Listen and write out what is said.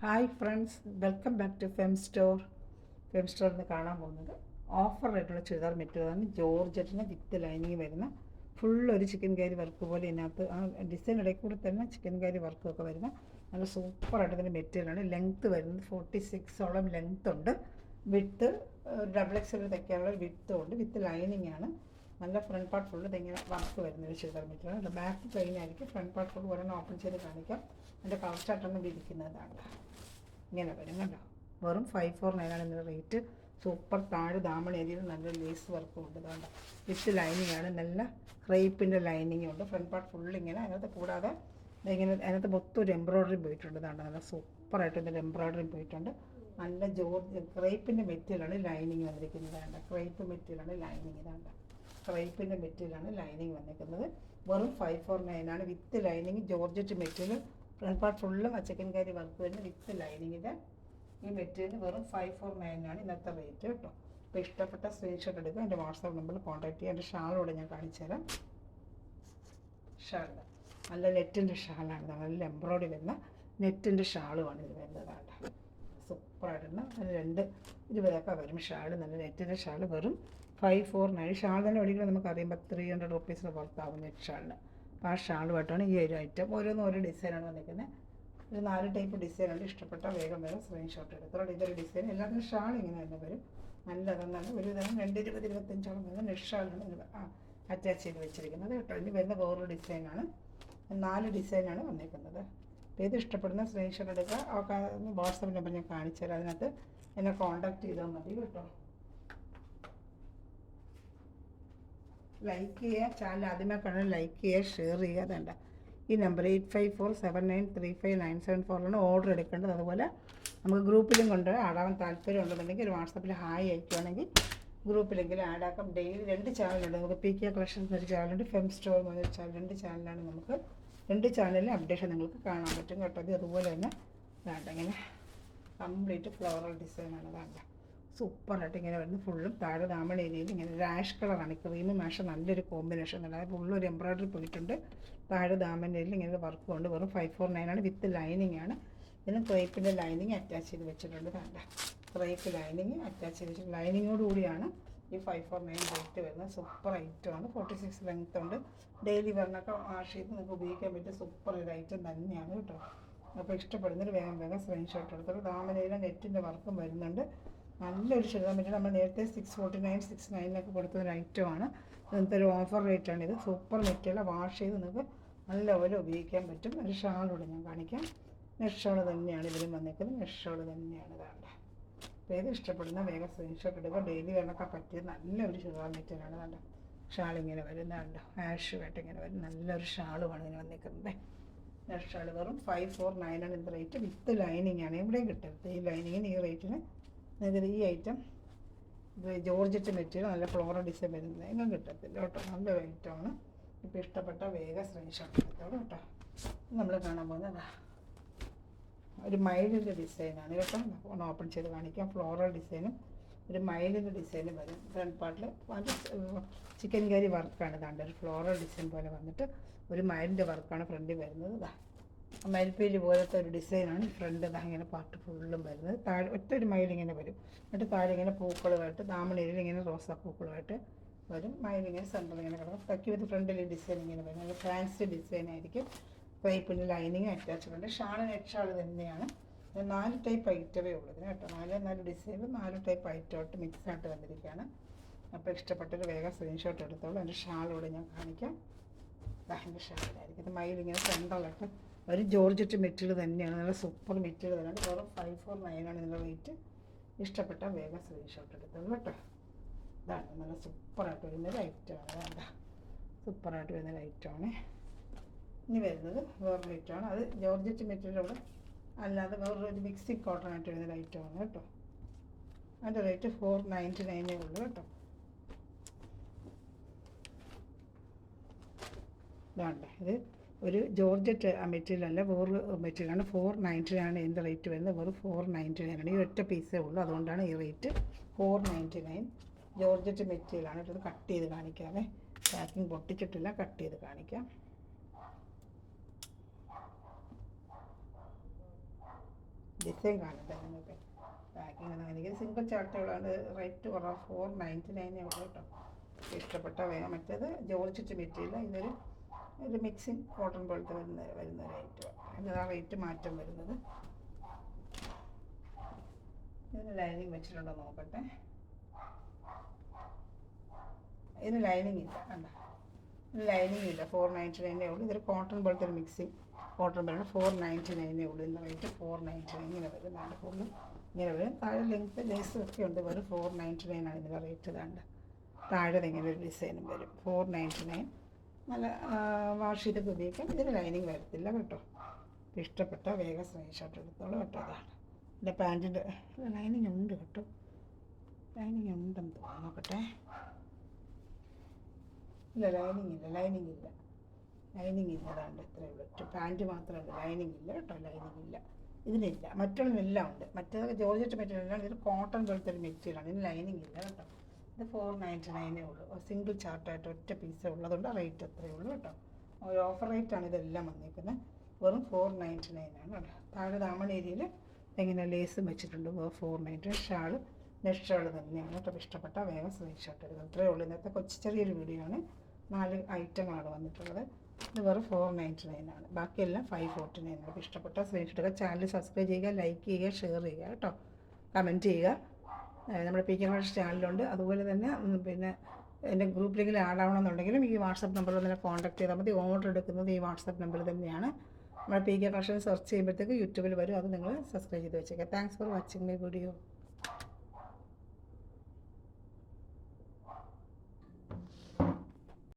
Hi friends, welcome back to Fem store. Fem സ്റ്റോറിൽ നിന്ന് കാണാൻ പോകുന്നത് ഓഫർ ആയിട്ടുള്ള ചുരിദാർ മെറ്റീരിയലാണ്. ജോർജറ്റിന് വിത്ത് ലൈനിങ് വരുന്ന ഫുൾ ഒരു ചിക്കൻ കാരി വർക്ക് പോലെ ഇതിനകത്ത് ആ ഡിസൈൻ ഇടയിൽ കൂടി തന്നെ ചിക്കൻ കാരി വർക്കൊക്കെ വരുന്ന നല്ല സൂപ്പറായിട്ട് ഇതിൻ്റെ മെറ്റീരിയലാണ്. ലെങ്ത്ത് വരുന്നത് 46ഓളം ലെങ്ത്ത് ഉണ്ട്. വിത്ത് ഡബിൾ എക്സൽ തയ്ക്കാനുള്ള ഒരു വിത്തും ഉണ്ട്. വിത്ത് ലൈനിങ് ആണ്. നല്ല ഫ്രണ്ട് പാർട്ട് ഫുള്ള് ഇതെങ്ങനെ വർക്ക് വരുന്ന ഒരു ചുരിദാർ മെറ്റീരിയൽ. ബാക്ക് പ്ലെയിൻ ആയിരിക്കും. ഫ്രണ്ട് പാർട്ട് ഫുൾ ഒരെണ്ണം ഓപ്പൺ ചെയ്ത് കാണിക്കാം. അതിൻ്റെ കളർ ചാർട്ടൊന്നും വിരിക്കുന്നതാണ്. ഇങ്ങനെ വരും കണ്ടോ. വെറും 549 ആണ് ഇതിൻ്റെ റേറ്റ്. സൂപ്പർ താഴെ ദാമൺ ഏരിയയിൽ നല്ല ലേസ് വർക്കും ഉണ്ട്. അതുകൊണ്ട് വിത്ത് ലൈനിങ് ആണ്. നല്ല ക്രേപ്പിൻ്റെ ലൈനിങ് ഉണ്ട്. ഫ്രണ്ട് പാർട്ട് ഫുൾ ഇങ്ങനെ. അതിനകത്ത് കൂടാതെ ഇങ്ങനെ അതിനകത്ത് മൊത്തം ഒരു എംബ്രോയ്ഡറി പോയിട്ടുണ്ട്. ഇതാണ് നല്ല സൂപ്പറായിട്ട് ഇതിൻ്റെ എംബ്രോയ്ഡറി പോയിട്ടുണ്ട്. നല്ല ക്രേപ്പിൻ്റെ മെറ്റീരിയലാണ് ലൈനിങ് വന്നിരിക്കുന്നത്. വേണ്ട ക്രേപ്പ് മെറ്റീരിയലാണ് ലൈനിങ്. ഇതാണ്ട ക്രേപ്പിൻ്റെ മെറ്റീരിയലാണ് ലൈനിങ് വന്നിരിക്കുന്നത്. വെറും 549 ആണ് with lining. Georgette material. Front part ഫുള്ളും ചിക്കൻ കാരി വർക്ക് വരുന്ന വിത്ത് ലൈനിങ്ങിൻ്റെ ഈ മെറ്റീരിയൽ വെറും 549 ആണ് ഇന്നത്തെ റേറ്റ് കേട്ടോ. അപ്പോൾ ഇഷ്ടപ്പെട്ട സ്ക്രീൻഷോട്ട് എടുക്കുക. എൻ്റെ വാട്സാപ്പ് നമ്പറിൽ കോൺടാക്ട് ചെയ്യുക. എൻ്റെ ഷാളോടെ ഞാൻ കാണിച്ചു തരാം. ഷാൾ നല്ല നെറ്റിൻ്റെ ഷാളാണ്. നല്ല എംബ്രോയ്ഡറി വരുന്ന നെറ്റിൻ്റെ ഷാളുമാണ് ഇത് വരുന്നതാണ്. സൂപ്പറായിട്ടുണ്ട്. അതിന് 220 വരും ഷാൾ. നല്ല നെറ്റിൻ്റെ ഷാൾ വെറും 549. ഷാൾ തന്നെ മേടിക്കുന്നത് നമുക്കറിയുമ്പോൾ 300 റുപ്പീസിന് പുറത്താവും നെറ്റ് ഷാളിന്. അപ്പോൾ ആ ഷാളുമായിട്ടാണ് ഈ ഒരു ഐറ്റം. ഓരോന്നും ഓരോ ഡിസൈനാണ് വന്നിരിക്കുന്നത്. ഒരു 4 ടൈപ്പ് ഡിസൈനുണ്ട്. ഇഷ്ടപ്പെട്ട വേഗം സ്ക്രീൻഷോട്ട് എടുത്തോളൂ. ഇതൊരു ഡിസൈൻ. എല്ലാത്തിനും ഷാൾ ഇങ്ങനെ തന്നെ വരും. നല്ലതെന്നാണ്. ഒരു തരം 220-25ഓളം വരുന്ന നെറ്റ് ഷാളാണ് അറ്റാച്ച് ചെയ്ത് വെച്ചിരിക്കുന്നത് കേട്ടോ. ഇനി വരുന്ന വേറൊരു ഡിസൈനാണ്. 4 ഡിസൈനാണ് വന്നിരിക്കുന്നത്. അപ്പോൾ ഇത് ഇഷ്ടപ്പെടുന്ന സ്ക്രീൻഷോട്ട് എടുക്കുക. അവർക്ക് വാട്സാപ്പ് നമ്പർ ഞാൻ കാണിച്ചു തരാം. അതിനകത്ത് എന്നെ കോൺടാക്ട് ചെയ്താൽ മതി കേട്ടോ. ലൈക്ക് ചെയ്യുക. ചാനൽ ആദ്യമേ കാണാൻ ലൈക്ക് ചെയ്യുക, ഷെയർ ചെയ്യുക. അതേണ്ട ഈ നമ്പർ 8547935974 ഓർഡർ എടുക്കേണ്ടത്. അതുപോലെ നമുക്ക് ഗ്രൂപ്പിലും കൊണ്ട് ആടാൻ താല്പര്യം ഉണ്ടെന്നുണ്ടെങ്കിൽ ഒരു വാട്സാപ്പിൽ ഹായ് അയക്കുകയാണെങ്കിൽ ഗ്രൂപ്പിലെങ്കിലും ആഡാക്കാം. ഡെയിലി 2 ചാനലുണ്ട് നമുക്ക്. PK കളക്ഷൻസ് ഒരു ചാനലുണ്ട്, ഫെം സ്റ്റോർ എന്നൊരു ചാനൽ. 2 ചാനലാണ് നമുക്ക്. 2 ചാനലിലെ അപ്ഡേഷൻ നിങ്ങൾക്ക് കാണാൻ പറ്റും കേട്ടോ. അത് അതുപോലെ തന്നെ വേണ്ട ഇങ്ങനെ കംപ്ലീറ്റ് ഫ്ലോറൽ ഡിസൈനാണ്. വേണ്ട സൂപ്പറായിട്ട് ഇങ്ങനെ വരുന്നത്. ഫുള്ളും താഴെ ദാമൺ ഏരിയയിൽ ഇങ്ങനെ രാഷ് കളറാണ്. ക്രീം മാഷ നല്ലൊരു കോമ്പിനേഷൻ. അതായത് ഫുള്ളൊരു എംബ്രോയ്ഡറി പോയിട്ടുണ്ട്. താഴെ ദാമൺ ഏരിയയിൽ ഇങ്ങനെ വർക്ക് കൊണ്ട് വെറും 549 ആണ്. വിത്ത് ലൈനിങ് ആണ്. ഇതിന് ക്രേപ്പിൻ്റെ ലൈനിങ് അറ്റാച്ച് ചെയ്ത് വെച്ചിട്ടുണ്ട്. വേണ്ട ക്രേപ്പ് ലൈനിങ് അറ്റാച്ച് ചെയ്ത് വെച്ചിട്ട് ലൈനിങ്ങോട് കൂടിയാണ് ഈ 549 റേറ്റ് വരുന്നത്. സൂപ്പർ ഐറ്റമാണ്. 46 ലെങ്ത് ഉണ്ട്. ഡെയിലി വെറിനൊക്കെ വാഷ് ചെയ്ത് നിങ്ങൾക്ക് ഉപയോഗിക്കാൻ പറ്റിയ സൂപ്പർ ഒരു ഐറ്റം തന്നെയാണ് കേട്ടോ. അപ്പോൾ ഇഷ്ടപ്പെടുന്നൊരു വേഗം സ്ക്രീൻഷോട്ട് എടുത്തോളൂ. ദാമനയിലെ നെറ്റിൻ്റെ വർക്കും വരുന്നുണ്ട്. നല്ലൊരു ചുരിദാർ മെറ്റീരിയൽ. നമ്മൾ നേരത്തെ 649 649 കൊടുത്തൊരു ഐറ്റമാണ്. ഇന്നത്തെ ഒരു ഓഫർ റേറ്റാണ് ഇത്. Super material. വാഷ് ചെയ്ത് നിങ്ങൾക്ക് നല്ലപോലെ ഉപയോഗിക്കാൻ പറ്റും. ഒരു ഷാളോടെ ഞാൻ കാണിക്കാം. നെറ്റ് ഷോൾ തന്നെയാണ് ഇതിലും വന്നിരിക്കുന്നത്. നെറ്റ് ഷോൾ തന്നെയാണ് വേണ്ട. അപ്പോൾ ഏത് ഇഷ്ടപ്പെടുന്ന വേഗം സ്ക്രീൻഷോട്ട് എടുക്കുക. ഡെയിലി വേണമൊക്കെ പറ്റിയ നല്ലൊരു ചുരിദാർ മെറ്റീരിയലാണ്. വേണ്ട ഷാൾ ഇങ്ങനെ വരുന്നുണ്ട്. ആഷ് വേട്ട് ഇങ്ങനെ വരും. നല്ലൊരു ഷാളുമാണ് ഇതിന് വന്നിരിക്കുന്നത്. നെറ്റ് ഷാൾ വെറും 549 ആണ് ഇതിൻ്റെ റേറ്റ്. വിത്ത് ലൈനിങ് ആണ്. എവിടെയും കിട്ടരുത് ഈ ലൈനിങ്ങിന് ഈ റേറ്റിന്. നിങ്ങൾക്ക് ഈ ഐറ്റം ജോർജറ്റ് മെറ്റീരിയൽ നല്ല ഫ്ലോറൽ ഡിസൈൻ വരുന്നത് എങ്ങും കിട്ടത്തില്ല കേട്ടോ. നല്ലൊരു ഐറ്റമാണ്. ഇപ്പോൾ ഇഷ്ടപ്പെട്ട വേഗം സ്ക്രീൻഷോട്ട് എടുത്തോളൂ കേട്ടോ. നമ്മൾ കാണാൻ പോകുന്നത് ഒരു മയിലിൻ്റെ ഡിസൈനാണ് കേട്ടോ. ഒന്ന് ഓപ്പൺ ചെയ്ത് കാണിക്കാം. ഫ്ലോറൽ ഡിസൈനും ഒരു മയിലിൻ്റെ ഡിസൈനും വരും. ഫ്രണ്ട് പാർട്ടിൽ ചിക്കൻ കറി വർക്കാണ്. ഇതാണ്ട് ഒരു ഫ്ലോറൽ ഡിസൈൻ പോലെ വന്നിട്ട് ഒരു മയിലിൻ്റെ വർക്കാണ് ഫ്രണ്ടിൽ വരുന്നത്. ഇതാ മയിൽപ്പീലി പോലത്തെ ഒരു ഡിസൈനാണ് ഫ്രണ്ട്. ഇങ്ങനെ പാർട്ട് ഫുള്ളും വരുന്നത്. താഴെ ഒറ്റ ഒരു മയിലിങ്ങനെ വരും. എന്നിട്ട് താഴെ ഇങ്ങനെ പൂക്കളുമായിട്ട് ദാമണയിൽ ഇങ്ങനെ റോസാ പൂക്കളുമായിട്ട് വരും. മയിലിങ്ങനെ സെൻറ്ററിൽ ഇങ്ങനെ കിടക്കും. തക്കി വിത്ത് ഫ്രണ്ടിൽ ഡിസൈൻ ഇങ്ങനെ വരും. നല്ല ഫാൻസി ഡിസൈൻ ആയിരിക്കും. പൈപ്പിൻ്റെ lining attachment. Shawl net shawl തന്നെയാണ്. 4 ടൈപ്പ് ഐറ്റമേ ഉള്ളൂ ഇതിന് കേട്ടോ. 4 ഡിസൈനിൽ 4 ടൈപ്പ് ഐറ്റമായിട്ട് മിക്സായിട്ട് വന്നിരിക്കുകയാണ്. അപ്പോൾ ഇഷ്ടപ്പെട്ടൊരു വേഗം സ്ക്രീൻഷോട്ട് എടുത്തോളൂ. എൻ്റെ ഷാളോടെ ഞാൻ കാണിക്കാം. എൻ്റെ ഷാളായിരിക്കും. ഇത് മയിലിങ്ങനെ സെൻറ്ററിലായിട്ട് ഒരു ജോർജറ്റ് മെറ്റീരിയൽ തന്നെയാണ്. നല്ല സൂപ്പർ മെറ്റീരിയൽ തന്നെയാണ്. വെറും 549 ആണ് ഇതിൻ്റെ റേറ്റ്. ഇഷ്ടപ്പെട്ട വേഗം സ്ക്രീൻഷോട്ട് എടുത്തോളൂ കേട്ടോ. ഇതാണ് നല്ല സൂപ്പറായിട്ട് വരുന്നൊരു ഐറ്റമാണ്. വേണ്ട സൂപ്പറായിട്ട് വരുന്നൊരു ഐറ്റമാണ്. ഇനി വരുന്നത് വേറൊരു ഐറ്റമാണ്. അത് ജോർജറ്റ് മെറ്റീരിയലോട് അല്ലാതെ വേറൊരു മിക്സിങ് കോട്ടൺ ആയിട്ട് വരുന്നൊരു ഐറ്റമാണ് കേട്ടോ. അതിൻ്റെ റേറ്റ് 499 ഉള്ളൂ കേട്ടോ. ഇതാണ്ട് ഇത് ഒരു ജോർജറ്റ് മെറ്റീരിയൽ അല്ല, വേറൊരു മെറ്റീരിയലാണ്. 499 ഇതിൻ്റെ റേറ്റ് വരുന്നത്. വെറും 499 ആണ്. ഈ ഒറ്റ പീസേ ഉള്ളൂ. അതുകൊണ്ടാണ് ഈ റേറ്റ് 499. ജോർജറ്റ് മെറ്റീരിയലാണ്. ഇത് കട്ട് ചെയ്ത് കാണിക്കാമേ. പാക്കിങ് പൊട്ടിച്ചിട്ടില്ല. കട്ട് ചെയ്ത് കാണിക്കാം. ഡിസൈൻ കാണട്ടെ നിങ്ങൾക്ക്. പാക്കിങ് എനിക്ക് സിംഗിൾ ചാർട്ടുകളാണ്. റേറ്റ് കുറവ്, 499 ഉള്ളൂ കേട്ടോ. ഇഷ്ടപ്പെട്ട വേഗം. മറ്റേത് ജോർജറ്റ് മെറ്റീരിയൽ, ഒരു മിക്സിങ് കോട്ടൺ പോലത്തെ വരുന്ന റേറ്റ്. അതിന് റേറ്റ് മാറ്റം വരുന്നത്. ഇതിന് ലൈനിങ് വെച്ചിട്ടുണ്ടോ നോക്കട്ടെ. ഇതിന് ലൈനിങ് ഇല്ല, കണ്ട, ലൈനിങ് ഇല്ല. 499 ഉള്ളൂ. ഇതൊരു കോട്ടൺ പോലത്തെ ഒരു മിക്സിങ് കോട്ടൺ പോലെയാണ്. 499 ഉള്ളൂ. ഇതിൻ്റെ റേറ്റ് 499. ഇങ്ങനെ വരും. നല്ല ഫുള്ള് ഇങ്ങനെ വരും. താഴെ ലെങ്ത്ത് ലേസ് ഒക്കെ ഉണ്ട്. വെറും 499 ആണ് ഇതിൻ്റെ റേറ്റ്. ഇതാണ്ട് താഴെ ഇങ്ങനെ ഒരു ഡിസൈനും വരും. 499. നല്ല വാഷ് ചെയ്തൊക്കെ ഉപയോഗിക്കാം. ഇതിന് ലൈനിങ് വരത്തില്ല കേട്ടോ. ഇഷ്ടപ്പെട്ട വേഗം സ്ക്രീൻഷോട്ട് എടുത്തോളൂ കേട്ടോ. അതാണ് എൻ്റെ പാൻറ്റിൻ്റെ ലൈനിങ് ഉണ്ട് കേട്ടോ. ലൈനിങ് ഉണ്ടെന്ന് തോന്നുന്നു. നോക്കട്ടെ. ഇല്ല, ലൈനിങ് ഇല്ല. ലൈനിങ് ഇല്ല. അതാണ്ട് ഇത്രയേ ഉള്ളൂ. പാൻറ്റ് മാത്രമേ ഉള്ളൂ. ലൈനിങ് ഇല്ല കേട്ടോ. ലൈനിങ് ഇല്ല. ഇതിനില്ല. മറ്റുള്ളതെല്ലാം ഉണ്ട്. മറ്റേതൊക്കെ ജോർജറ്റ് മെറ്റീരിയലാണ്. ഇത് കോട്ടൺ പോലത്തെ ഒരു മെറ്റീരിയലാണ്. ഇതിന് ലൈനിങ് ഇല്ല കേട്ടോ. ഇത് 499 ഉള്ളൂ. സിംഗിൾ ചാർട്ടായിട്ട് ഒറ്റ പീസേ ഉള്ളതുകൊണ്ട് റേറ്റ് അത്രയേ ഉള്ളൂ കേട്ടോ. ഒരു ഓഫർ റേറ്റാണ് ഇതെല്ലാം വന്നിരിക്കുന്നത്. വെറും 499 ആണ് കേട്ടോ. താഴെ ദാമൺ ഏരിയയിൽ എങ്ങനെ ലേസും വെച്ചിട്ടുണ്ട്. വെറും 499. ഷാള് നെറ്റ് ഷാള് തന്നെയാണ് കേട്ടോ. ഇഷ്ടപ്പെട്ട വേഗം സ്ക്രീൻഷോട്ട് എടുക്കുക. അത്രയേ ഉള്ളൂ. ഇന്നത്തെ ചെറിയൊരു വീഡിയോ ആണ്. 4 ഐറ്റങ്ങളാണ് വന്നിട്ടുള്ളത്. ഇത് വെറും 499 ആണ്. ബാക്കിയെല്ലാം 549 ആണ്. അപ്പോൾ ഇഷ്ടപ്പെട്ട സ്ക്രീൻഷോട്ട് എടുക്കുക. ചാനൽ സബ്സ്ക്രൈബ് ചെയ്യുക, ലൈക്ക് ചെയ്യുക, ഷെയർ ചെയ്യുക കേട്ടോ. കമൻറ്റ് ചെയ്യുക. നമ്മുടെ പി കെ കളേഴ്സ് ചാനലുണ്ട്. അതുപോലെ തന്നെ പിന്നെ എൻ്റെ ഗ്രൂപ്പിലെങ്കിൽ ആഡ് ആവണമെന്നുണ്ടെങ്കിലും ഈ വാട്സപ്പ് നമ്പറിൽ തന്നെ കോൺടാക്ട് ചെയ്താൽ മതി. ഓർഡർ എടുക്കുന്നത് ഈ വാട്സപ്പ് നമ്പറിൽ തന്നെയാണ്. നമ്മുടെ പി കെ കളക്ഷൻ സെർച്ച് ചെയ്യുമ്പോഴത്തേക്ക് യൂട്യൂബിൽ വരും. അത് നിങ്ങൾ സബ്സ്ക്രൈബ് ചെയ്ത് വെച്ചേക്കാം. Thanks for watching my video.